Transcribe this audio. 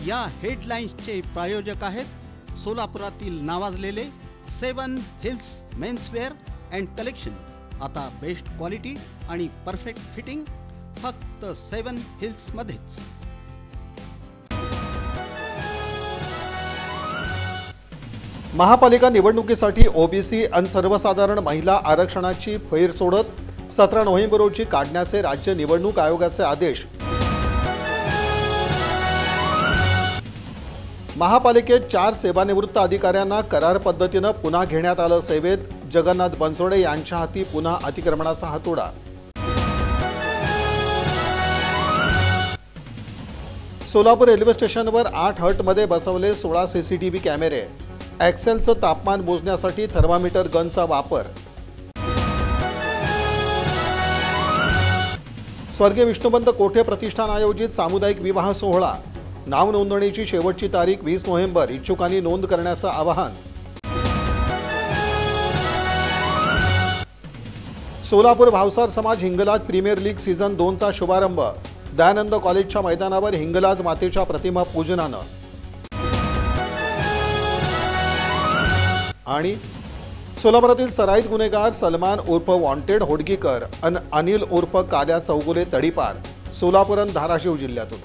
या हेडलाईन्सचे प्रायोजक आहेत सोलापुरातील नावाजलेले 7 हिल्स मेन्सवेअर अँड कलेक्शन। आता बेस्ट क्वालिटी आणि परफेक्ट फिटिंग फक्त 7 हिल्स मध्येच। महापालिका निवडणुकीसाठी ओबीसी आणि सर्वसाधारण महिला आरक्षणाची फैर सोडत 17 नोव्हेंबर रोजी काढण्याचे राज्य निवडणूक आयोगाचे आदेश। महापालिकेत 4 सेवानिवृत्त अधिकाऱ्यांना करार पद्धतीने पुन्हा घेण्यात आलं सेवेत। जगन्नाथ बनसोडे यांच्या हाती पुन्हा अतिक्रमणाचा हातोडा। सोलापूर रेल्वे स्टेशनवर 8 हटमध्ये बसवले 16 सीसीटीव्ही कॅमेरे। एक्सेलचं तापमान मोजण्यासाठी थर्मामीटर गनचा वापर। स्वर्गीय विष्णुपंत कोठे प्रतिष्ठान आयोजित सामुदायिक विवाह सोहळा। नाव नोंदणीची शेवटची तारीख 20 नोव्हेंबर। इच्छुकांनी नोंद करण्याचं आवाहन। सोलापूर भावसार समाज हिंगलाज प्रीमियर लीग सीझन 2चा शुभारंभ। दयानंद कॉलेजच्या मैदानावर हिंगलाज मातेच्या प्रतिमा पूजनानं। आणि सोलापुरातील सराईत गुन्हेगार सलमान उर्फ वॉन्टेड होडगीकर अन अनिल उर्फ काल्या चौगुले तडीपार सोलापूर आणि धाराशिव जिल्ह्यातून।